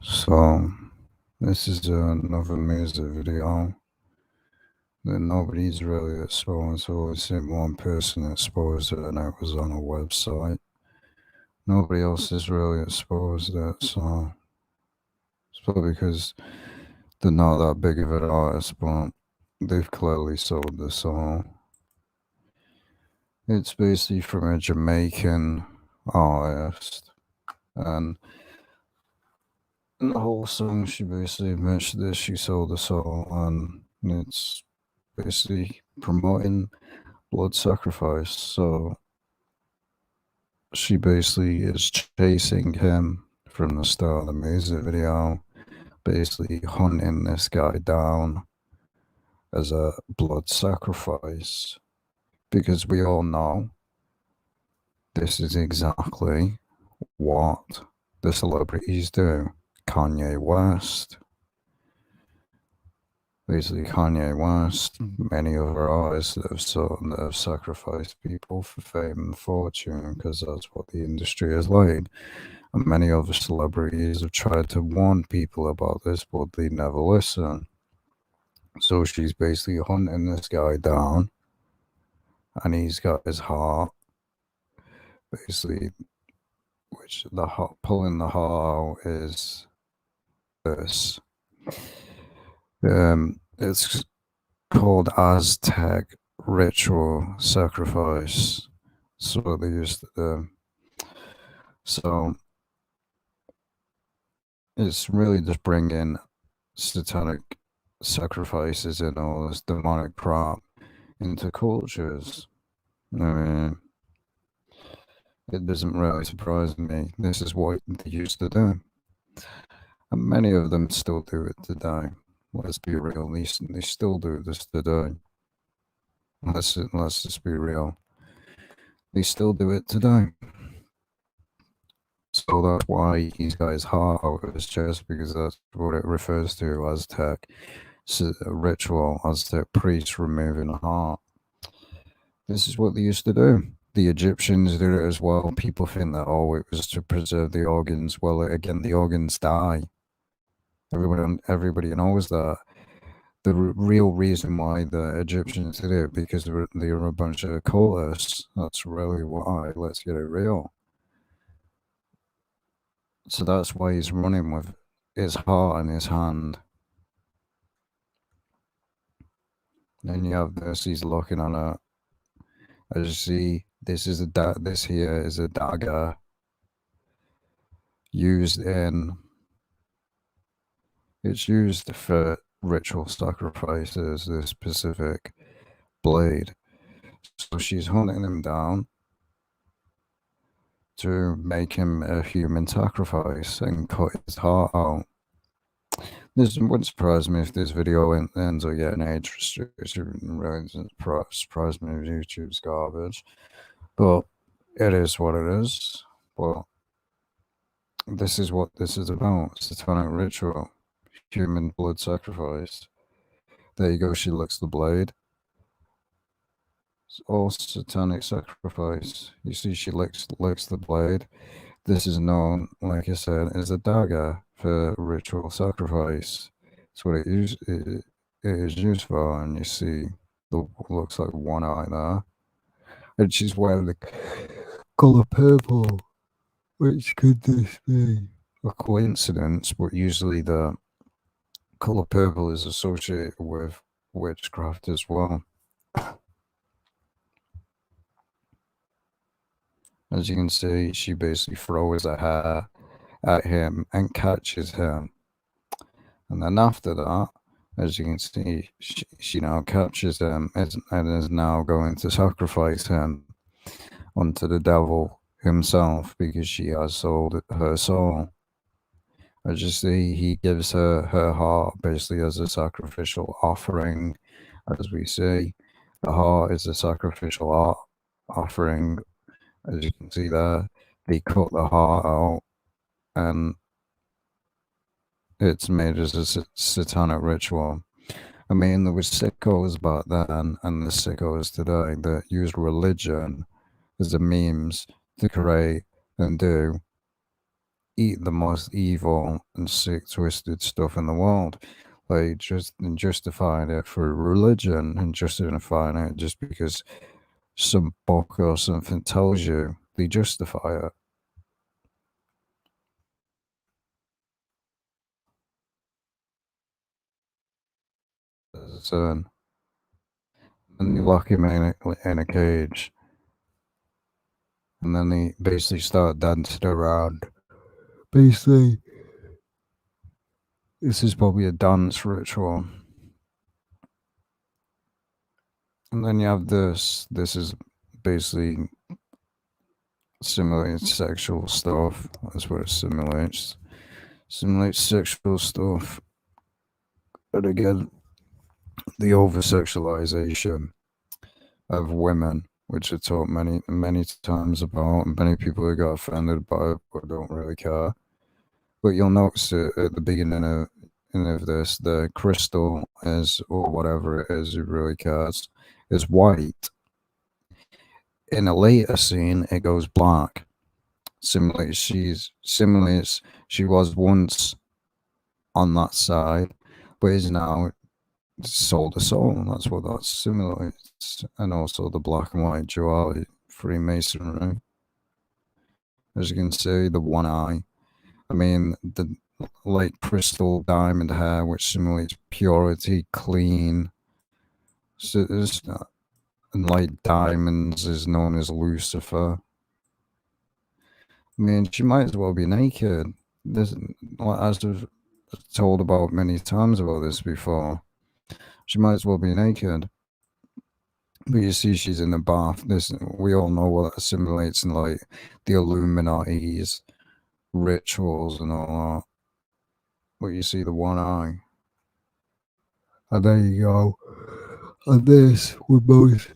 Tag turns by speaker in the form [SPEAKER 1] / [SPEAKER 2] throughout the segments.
[SPEAKER 1] So, this is another music video that nobody's really exposed. I've always seen one person exposed it, and it was on a website. Nobody else has really exposed it, so it's probably because they're not that big of an artist, but they've clearly sold the song. It's basically from a Jamaican artist, and in the whole song, she basically mentioned that she sold the song, and it's basically promoting blood sacrifice. So she basically is chasing him from the start of the music video, basically hunting this guy down as a blood sacrifice. Because we all know this is exactly what the celebrities do. Kanye West, basically Kanye West, many other artists that have sacrificed people for fame and fortune, because that's what the industry is like. And many other celebrities have tried to warn people about this, but they never listen. So she's basically hunting this guy down, and he's got his heart, basically, which the heart, pulling the heart out is this. It's called Aztec ritual sacrifice. So they used so it's really just bringing satanic sacrifices and all this demonic crap into cultures. I mean, it doesn't really surprise me. This is what they used to do. And many of them still do it today. Let's be real, they still do this today. Let's just be real. They still do it today. So that's why he's got his heart out of his chest, because that's what it refers to as Aztec ritual, Aztec priest removing a heart. This is what they used to do. The Egyptians did it as well. People think that, oh, it was to preserve the organs. Well, again, the organs die. Everybody knows that. The real reason why the Egyptians did it, because they were a bunch of cultists. That's really why. Let's get it real. So that's why he's running with his heart in his hand. Then you have this, he's looking on it. As you see, this here is a dagger used it's used for ritual sacrifices, this specific blade. So she's hunting him down to make him a human sacrifice and cut his heart out. This wouldn't surprise me if this video ends up getting age restriction. It really doesn't surprise me if YouTube's garbage. But it is what it is. But this is what this is about. Satanic ritual. Human blood sacrifice. There you go, she licks the blade. It's all satanic sacrifice. You see, she licks the blade. This is known, like I said, as a dagger for ritual sacrifice. That's what it is used for. And you see, looks like one eye there. And she's wearing the color purple. Which could this be? A coincidence, but usually the color purple is associated with witchcraft as well. As you can see, she basically throws her hair at him and catches him. And then after that, as you can see, she now captures him and is now going to sacrifice him unto the devil himself, because she has sold her soul. As you see, he gives her her heart basically as a sacrificial offering. As we see, the heart is a sacrificial offering. As you can see there, they cut the heart out, and it's made as a satanic ritual. I mean, there were sickos back then, and the sickos today that use religion as a means to create and do eat the most evil and sick, twisted stuff in the world. Like just and justifying it for religion and justifying it just because some book or something tells you, they justify it. So, and you lock him in a cage, and then they basically start dancing around. Basically, this is probably a dance ritual. And then you have this. This is basically simulates sexual stuff. That's what it simulates. Simulates sexual stuff. And again, the over sexualization of women, which are taught many times about, and many people who got offended by it but don't really care. But you'll notice it at the beginning of this, the crystal is, or whatever it is, who really cares, is white. In a later scene, it goes black. Simulates she was once on that side, but is now soul to soul. That's what that simulates. And also the black and white duality, Freemasonry. As you can see, the one eye. I mean, the like crystal diamond hair, which simulates purity, clean. So and like diamonds is known as Lucifer. I mean, she might as well be naked. This, as I've told about many times about this before, she might as well be naked. But you see, she's in the bath. This we all know what that simulates in like the Illuminati's rituals and all that. But you see the one eye. And there you go. And this would both.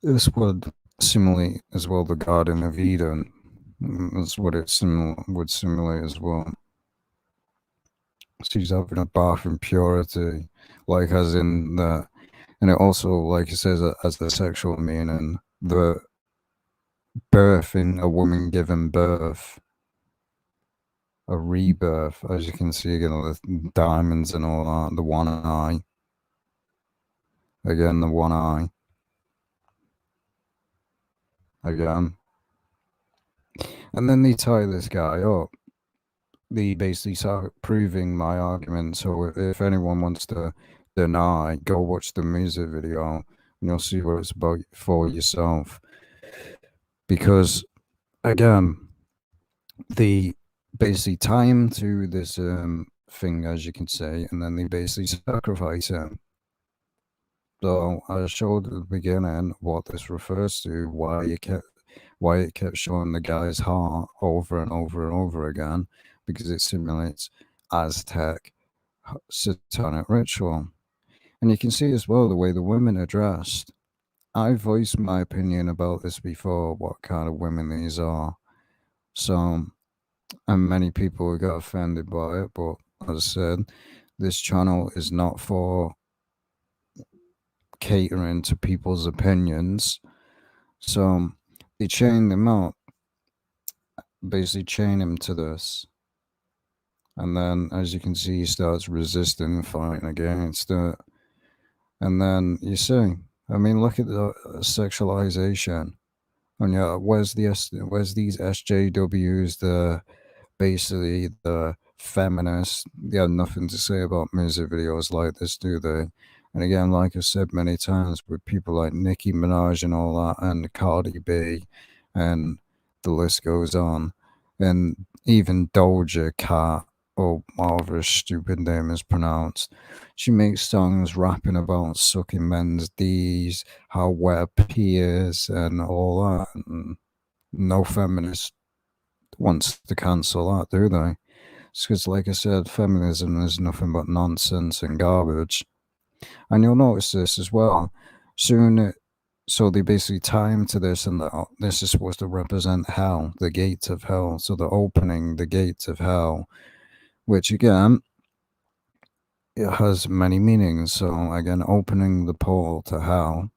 [SPEAKER 1] This would simulate as well the Garden of Eden. That's what it would simulate as well. She's having a bath in purity, like as in the, and it also, like it says, as the sexual meaning, the birthing a woman giving birth, a rebirth, as you can see again, the diamonds and all that, the one eye, again, the one eye, again. And then they tie this guy up. They basically start proving my argument. So if anyone wants to deny, go watch the music video and you'll see what it's about for yourself. Because again, they basically tie him to this thing, as you can say, and then they basically sacrifice him. So I showed at the beginning what this refers to, why it kept showing the guy's heart over and over and over again, because it simulates Aztec satanic ritual. And you can see as well the way the women are dressed. I voiced my opinion about this before, what kind of women these are. So, and many people got offended by it, but as I said, this channel is not for catering to people's opinions. So they chain them out, basically chain him to this. And then, as you can see, he starts resisting and fighting against it. And then you see, I mean, look at the sexualization. And yeah, where's these SJWs, the basically the feminists? They have nothing to say about music videos like this, do they? And again, like I've said many times, with people like Nicki Minaj and all that, and Cardi B, and the list goes on, and even Doja Cat, or whatever a stupid name is pronounced, she makes songs rapping about sucking men's D's, how wet pee is, and all that. And no feminist wants to cancel that, do they? It's because, like I said, feminism is nothing but nonsense and garbage. And you'll notice this as well. So they basically tie him to this, and this is supposed to represent hell, the gates of hell. So they're opening the gates of hell, which again, it has many meanings. So again, opening the portal to hell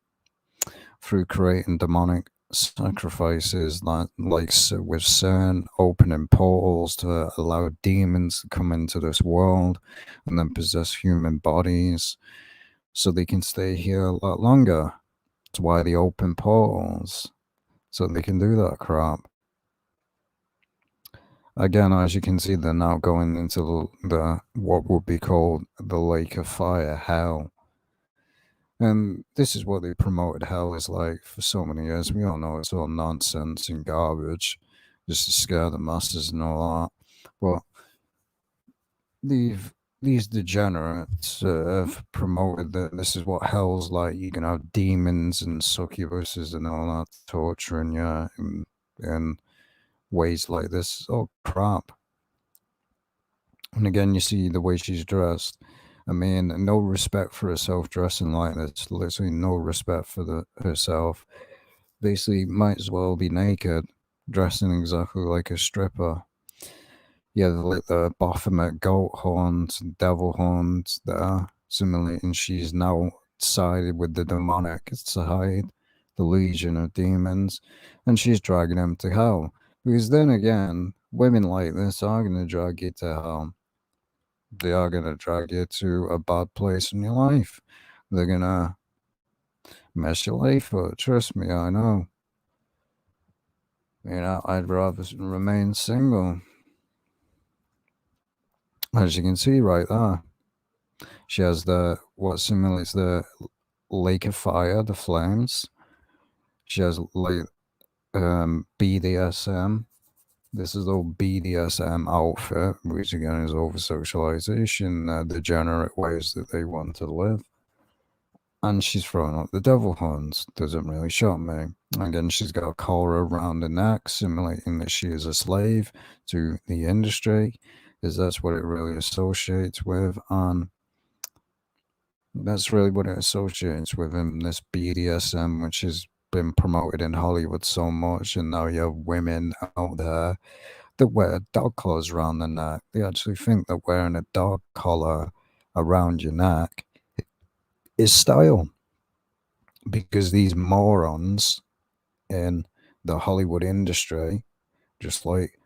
[SPEAKER 1] through creating demonic sacrifices, with CERN opening portals to allow demons to come into this world and then possess human bodies so they can stay here a lot longer. That's why they open portals, so they can do that crap. Again, as you can see, they're now going into the what would be called the lake of fire, hell. And this is what they promoted hell is like for so many years. We all know it's all nonsense and garbage, just to scare the masses and all that. But they've, these degenerates have promoted that this is what hell's like. You can have demons and succubuses and all that torturing you in ways like this. Oh, crap. And again, you see the way she's dressed. I mean, no respect for herself dressing like this. Literally no respect for herself. Basically, might as well be naked, dressing exactly like a stripper. Yeah, like the Baphomet goat horns, devil horns there, simulating she's now sided with the demonic side, the legion of demons, and she's dragging them to hell. Because then again, women like this are going to drag you to hell. They are going to drag you to a bad place in your life. They're going to mess your life up. Trust me, I know. I'd rather remain single. As you can see right there, she has what simulates the lake of fire, the flames. She has like BDSM. This is the BDSM outfit, which again is over socialization, degenerate ways that they want to live. And she's throwing up the devil horns. Doesn't really shock me. Again, she's got a collar around the neck, simulating that she is a slave to the industry, because that's what it really associates with. And that's really what it associates with in this BDSM, which has been promoted in Hollywood so much. And now you have women out there that wear dog collars around their neck. They actually think that wearing a dog collar around your neck is style, because these morons in the Hollywood industry, just like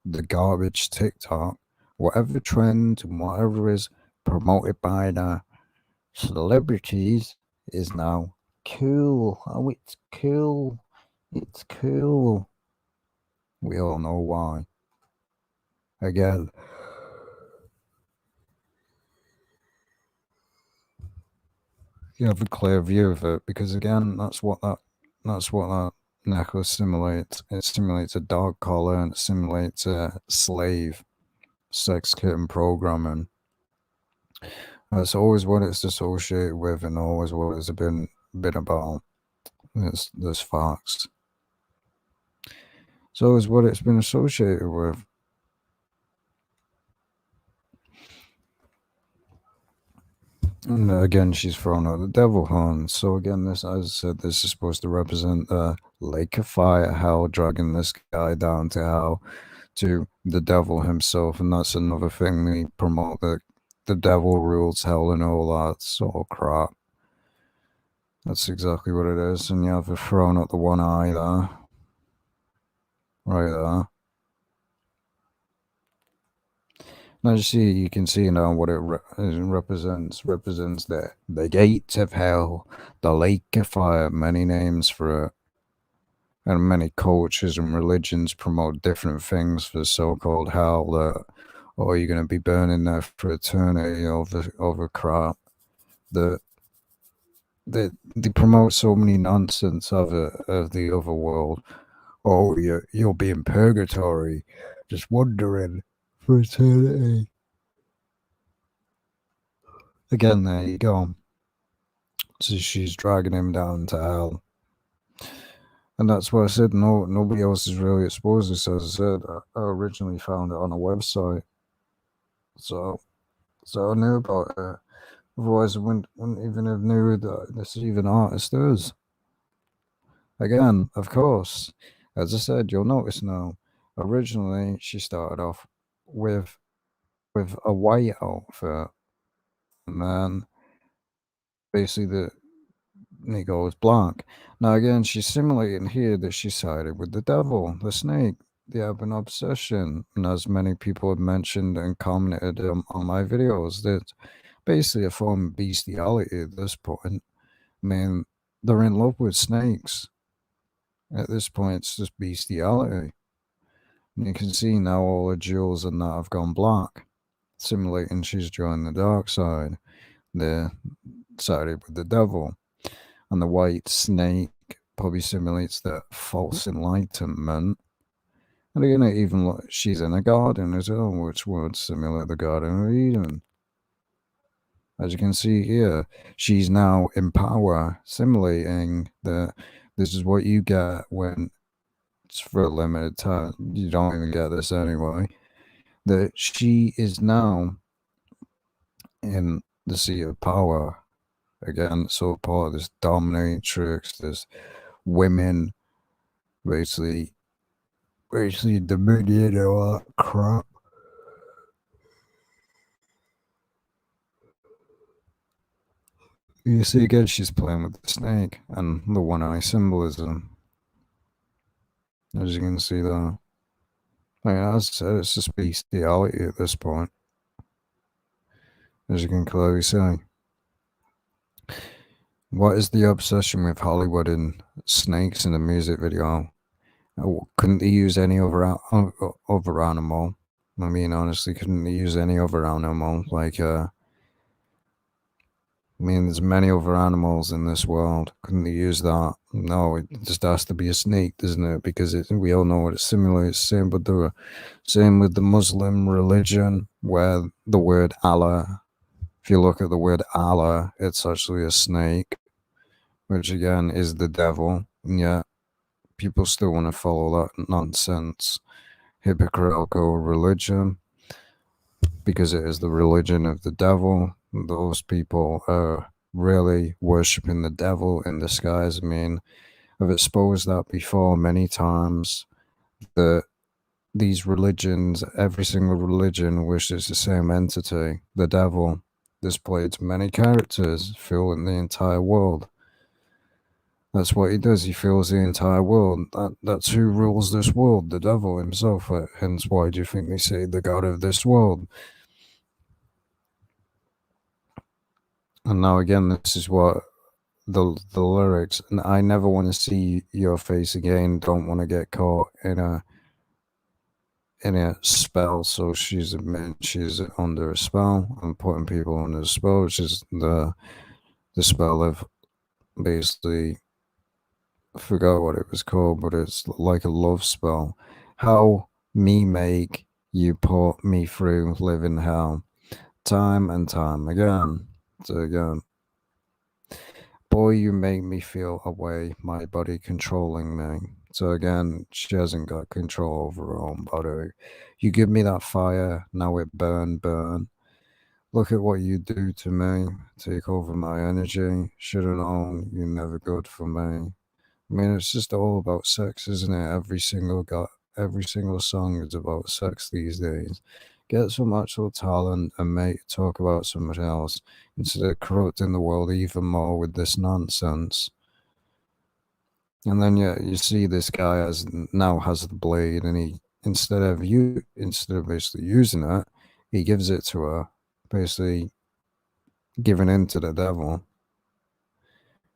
[SPEAKER 1] the garbage TikTok, whatever trend and whatever is promoted by the celebrities is now cool. Oh, it's cool. It's cool. We all know why. Again, you have a clear view of it, because again, that's what that necklace simulates. It simulates a dog collar and it simulates a slave sex kitten programming. That's always what it's associated with, and always what it's been about. This facts. It's always what it's been associated with. And again, she's thrown out the devil horns. So again, this, as I said, this is supposed to represent the lake of fire, hell, dragging this guy down to hell, to the devil himself. And that's another thing they promote, that the devil rules hell and all that sort of crap. That's exactly what it is. And you have her thrown out the one eye there. Right there. Now you can see now what it represents. Represents the gates of hell, the lake of fire. Many names for it, and many cultures and religions promote different things for so-called hell. That, oh, you're going to be burning there for eternity over crap. That they promote so many nonsense of the other world. Oh, you'll be in purgatory, just wandering for eternity. Again, there you go. So she's dragging him down to hell. And that's why I said nobody else is really exposed this. As I said, I originally found it on a website. So I knew about it. Otherwise, I wouldn't even have knew that this even artist is. Again, of course, as I said, you'll notice now, originally she started off with a white outfit, and then basically and he goes black. Now again, she's simulating here that she sided with the devil, the snake. They have an obsession, and as many people have mentioned and commented on my videos, that basically a form of bestiality at this point. I mean, they're in love with snakes. At this point, it's just bestiality. And you can see now all the jewels and that have gone black, simulating she's joined the dark side. They're sided with the devil. And the white snake probably simulates that false enlightenment. And again, even she's in a garden as well, which would simulate the Garden of Eden. As you can see here, she's now in power, simulating that this is what you get when it's for a limited time. You don't even get this anyway. That she is now in the seat of power. Again, so part of this dominatrix, this women basically dominion all that crap. You see again, she's playing with the snake and the one eye symbolism. As you can see there. Like, as I said, it's just bestiality at this point. As you can clearly see. What is the obsession with Hollywood and snakes in the music video? Couldn't they use any other animal? I mean, honestly, couldn't they use any other animal? Like, I mean, there's many other animals in this world. Couldn't they use that? No, it just has to be a snake, doesn't it? Because we all know what it simulates. Same with the Muslim religion, where the word Allah. If you look at the word Allah, it's actually a snake, which again is the devil. And yet, people still want to follow that nonsense, hypocritical religion, because it is the religion of the devil. Those people are really worshipping the devil in disguise. I mean, I've exposed that before many times, that these religions, every single religion wishes the same entity, the devil, displayed many characters, filling the entire world. That's what he does. He fills the entire world. That's who rules this world, the devil himself. Hence, why do you think they say the god of this world? And now again, this is what the lyrics. And I never want to see your face again. Don't want to get caught in a spell. So she's under a spell and putting people under a spell, which is the spell of basically, I forgot what it was called, but it's like a love spell. How me make you put me through living hell, time and time again. So again, boy, you make me feel away, my body controlling me. So again, she hasn't got control over her own body. You give me that fire, now it burn. Look at what you do to me. Take over my energy. Should've known you're never good for me. I mean, it's just all about sex, isn't it? Every single song is about sex these days. Get some actual talent and talk about something else instead of corrupting the world even more with this nonsense. And then you see this guy now has the blade, and he instead of basically using it, he gives it to her, basically giving in to the devil.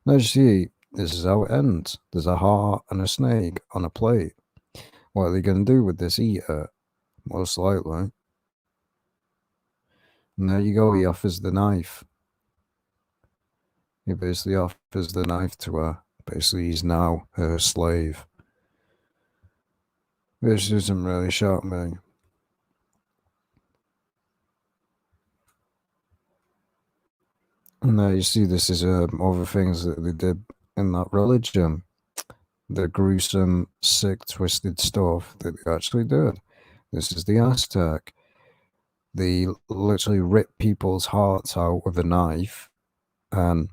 [SPEAKER 1] Now you see, this is how it ends. There's a heart and a snake on a plate. What are they going to do with this? Eat it, most likely. And there you go, he offers the knife. He basically offers the knife to her. Basically, he's now her slave. Which doesn't really shock me. And there you see, this is other things that they did in that religion. The gruesome, sick, twisted stuff that they actually did. This is the Aztec. They literally ripped people's hearts out with a knife and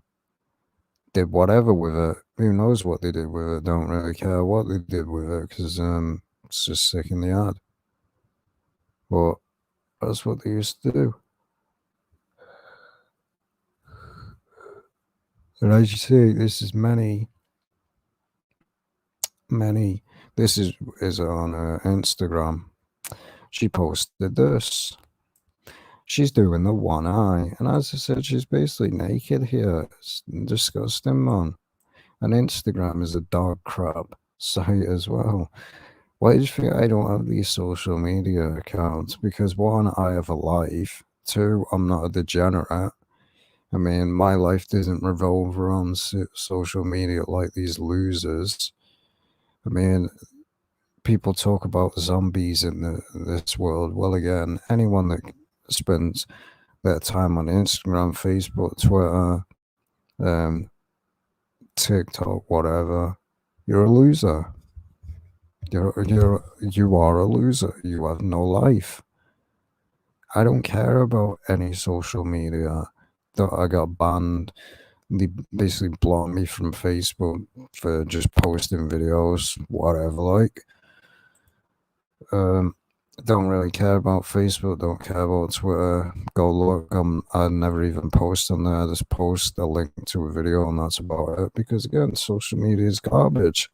[SPEAKER 1] did whatever with it. Who knows what they did with it? Don't really care what they did with it, because it's just sick in the head. But that's what they used to do. And as you see, this is many. This is on Instagram. She posted this. She's doing the one eye, and as I said, she's basically naked here. It's disgusting, man. And Instagram is a dog crap site as well. Why do you think I don't have these social media accounts? Because one, I have a life. Two, I'm not a degenerate. I mean, my life doesn't revolve around social media like these losers. I mean, people talk about zombies in this world. Well, again, anyone that spends their time on Instagram, Facebook, Twitter, um, TikTok, whatever, you're a loser. You are a loser. You have no life. I don't care about any social media. That I got banned. They basically blocked me from Facebook for just posting videos, whatever. Like, don't really care about Facebook. Don't care about Twitter. Go look. I never even post on there. I just post a link to a video, and that's about it. Because again, social media is garbage.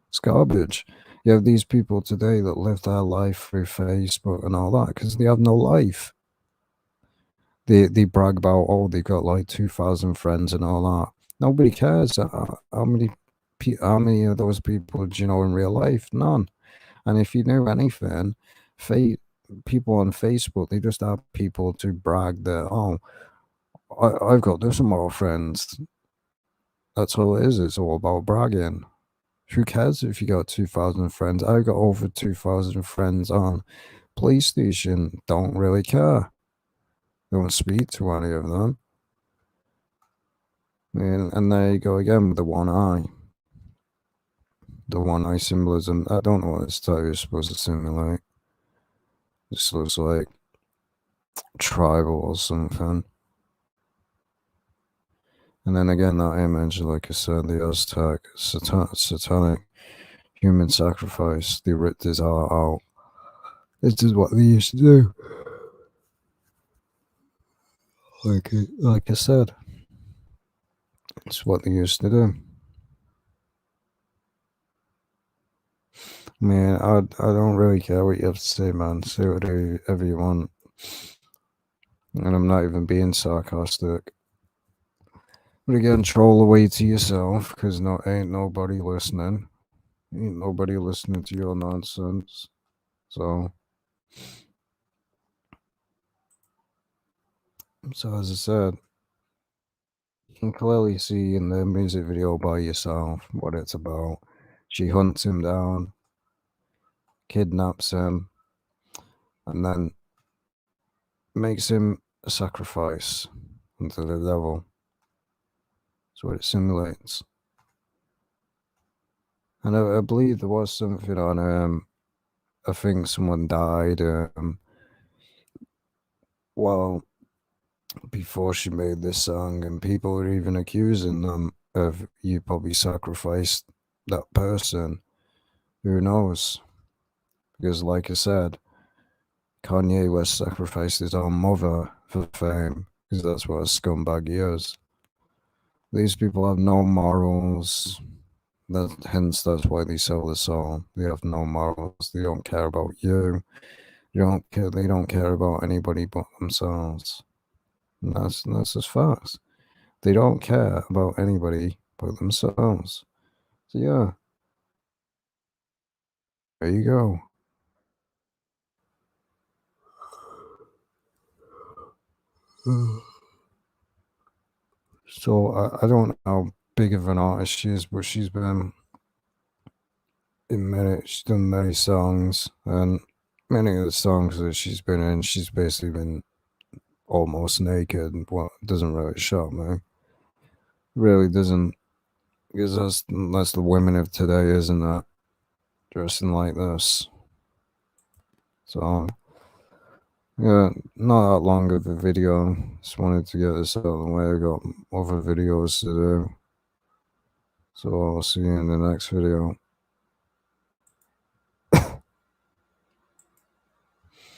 [SPEAKER 1] It's garbage. You have these people today that live their life through Facebook and all that because they have no life. They brag about, oh, they got like 2,000 friends and all that. Nobody cares. How many of those people do you know in real life? None. And if you knew anything, people on Facebook, they just have people to brag that, oh, I've got this amount of friends. That's all it is. It's all about bragging. Who cares if you got 2,000 friends? I got over 2,000 friends on PlayStation. Don't really care. Don't speak to any of them. And there you go again with the one eye. The one eye symbolism. I don't know what this type is supposed to simulate. This looks like tribal or something. And then again, that image, like I said, the Aztec satanic human sacrifice. They ripped his heart out. This is what they used to do. Like I said, it's what they used to do. I mean, I don't really care what you have to say, man. Say whatever you want. And I'm not even being sarcastic. But again, troll away to yourself, because ain't nobody listening. Ain't nobody listening to your nonsense. So as I said, you can clearly see in the music video by yourself what it's about. She hunts him down, kidnaps him, and then makes him a sacrifice unto the devil. That's what it simulates. And I believe there was something on, I think someone died, well, before she made this song, and people were even accusing them of, you probably sacrificed that person. Who knows? Because like I said, Kanye West sacrificed his own mother for fame, because that's what a scumbag he is. These people have no morals. Hence, that's why they sell the soul. They have no morals. They don't care about you. They don't care about anybody but themselves. And that's just facts. They don't care about anybody but themselves. So yeah, there you go. So I don't know how big of an artist she is, but she's been she's done many songs, and many of the songs that she's been in, she's basically been almost naked. Well, it doesn't really shock me. Really doesn't, because that's the women of today, isn't it? Dressing like this. So yeah, not that long of a video. Just wanted to get this out of the way. I got other videos to do. So I'll see you in the next video.